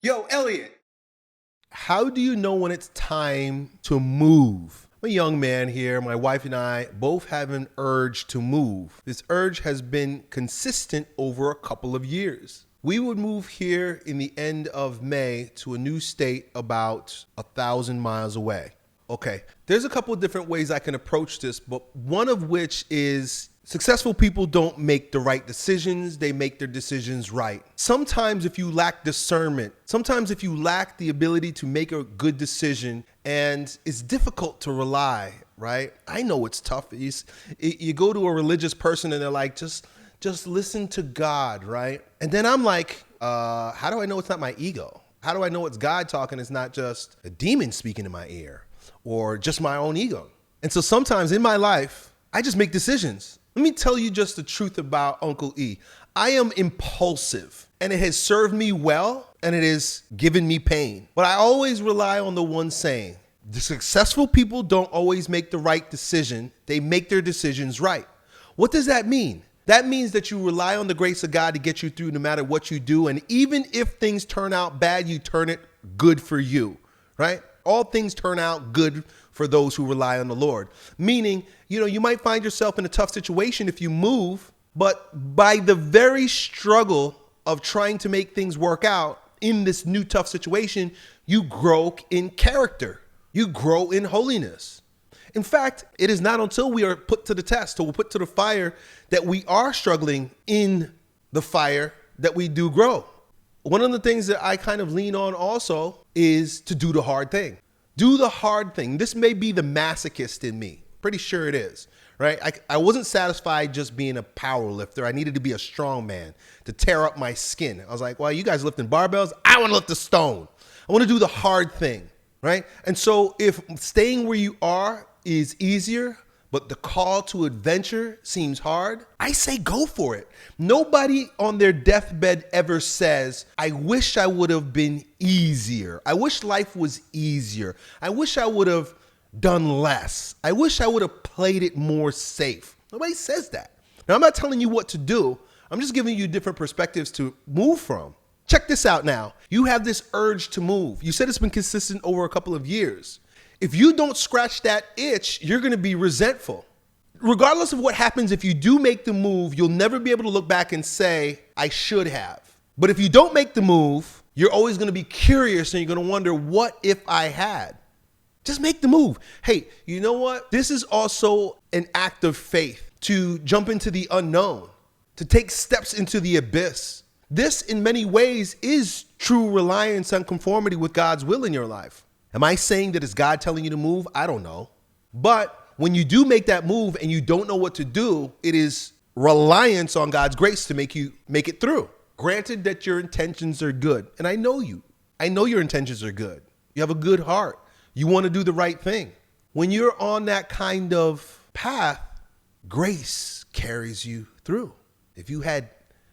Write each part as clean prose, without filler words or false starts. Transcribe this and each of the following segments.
Yo, Elliott, how do you know when it's time to move? I'm a young man here. My wife and I both have an urge to move. This urge has been consistent over a couple of years. We would move here in the end of May to a new state about 1,000 miles away. Okay, there's a couple of different ways I can approach this, but one of which is successful people don't make the right decisions, they make their decisions right. Sometimes if you lack discernment, sometimes if you lack the ability to make a good decision, and it's difficult to rely, right? I know it's tough. You go to a religious person and they're like, just listen to God, right? And then I'm like, how do I know it's not my ego? How do I know it's God talking? It's not just a demon speaking in my ear or just my own ego. And so sometimes in my life, I just make decisions. Let me tell you just the truth about Uncle E. I am impulsive, and it has served me well, and it has given me pain. But I always rely on the one saying: the successful people don't always make the right decision. They make their decisions right. What does that mean? That means that you rely on the grace of God to get you through no matter what you do. And even if things turn out bad, you turn it good for you, right? All things turn out good for those who rely on the Lord. Meaning, you might find yourself in a tough situation if you move, but by the very struggle of trying to make things work out in this new tough situation, you grow in character. You grow in holiness. In fact, it is not until we are put to the test or put to the fire that we are struggling in the fire that we do grow. One of the things that I kind of lean on also is to do the hard thing. Do the hard thing. This may be the masochist in me. Pretty sure it is, right? I wasn't satisfied just being a power lifter. I needed to be a strong man to tear up my skin. I was like, well, you guys lifting barbells? I want to lift a stone. I want to do the hard thing, right? And so if staying where you are is easier, but the call to adventure seems hard, I say go for it. Nobody on their deathbed ever says, I wish I would have been easier. I wish life was easier. I wish I would have done less. I wish I would have played it more safe. Nobody says that. Now, I'm not telling you what to do. I'm just giving you different perspectives to move from. Check this out now. You have this urge to move. You said it's been consistent over a couple of years. If you don't scratch that itch, you're going to be resentful. Regardless of what happens, if you do make the move, you'll never be able to look back and say, I should have. But if you don't make the move, you're always going to be curious and you're going to wonder, what if I had? Just make the move. Hey, you know what? This is also an act of faith, to jump into the unknown, to take steps into the abyss. This, in many ways, is true reliance and conformity with God's will in your life. Am I saying that it's God telling you to move? I don't know. But when you do make that move and you don't know what to do, it is reliance on God's grace to make it through. Granted that your intentions are good. And I know you. I know your intentions are good. You have a good heart. You want to do the right thing. When you're on that kind of path, grace carries you through. If you had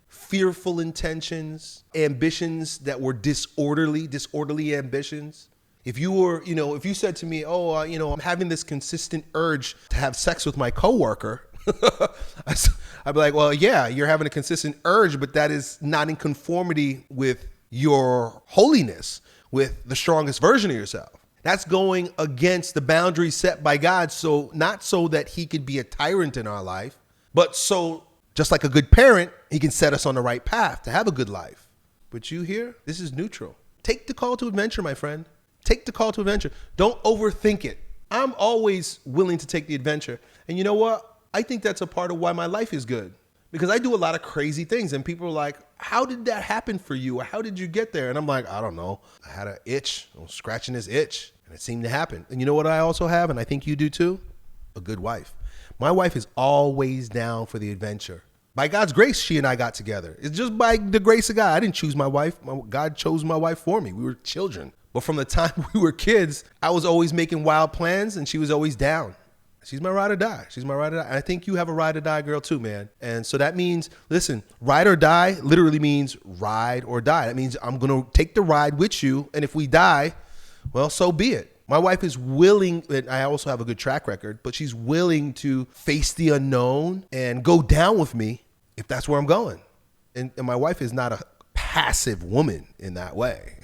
fearful intentions, ambitions that were disorderly ambitions, if you were, if you said to me, I'm having this consistent urge to have sex with my coworker, I'd be like, well, yeah, you're having a consistent urge, but that is not in conformity with your holiness, with the strongest version of yourself. That's going against the boundaries set by God. So not so that he could be a tyrant in our life, but so just like a good parent, he can set us on the right path to have a good life. But you here, this is neutral. Take the call to adventure, my friend. Take the call to adventure. Don't overthink it. I'm always willing to take the adventure. And you know what? I think that's a part of why my life is good, because I do a lot of crazy things and people are like, how did that happen for you? Or how did you get there? And I'm like, I don't know. I had an itch. I was scratching this itch and it seemed to happen. And you know what I also have? And I think you do too? A good wife. My wife is always down for the adventure. By God's grace, she and I got together. It's just by the grace of God. I didn't choose my wife. God chose my wife for me. We were children. But from the time we were kids, I was always making wild plans and she was always down. She's my ride or die. She's my ride or die. And I think you have a ride or die girl too, man. And so that means, listen, ride or die literally means ride or die. That means I'm going to take the ride with you. And if we die, well, so be it. My wife is willing, and I also have a good track record, but she's willing to face the unknown and go down with me if that's where I'm going. And my wife is not a passive woman in that way.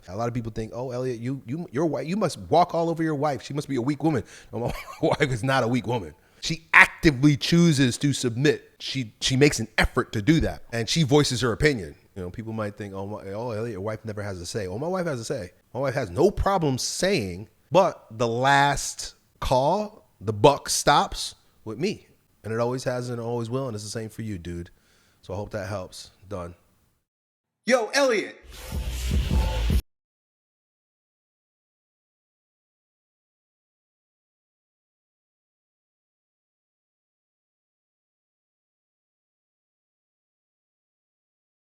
A lot of people think, oh, Elliott, your wife, you must walk all over your wife. She must be a weak woman. No, my wife is not a weak woman. She actively chooses to submit. She makes an effort to do that, and she voices her opinion. You know, people might think, oh, Elliott, your wife never has a say. Oh, my wife has a say. My wife has no problem saying, but the last call, the buck stops with me, and it always has and always will, and it's the same for you, dude. So I hope that helps. Done. Yo, Elliott.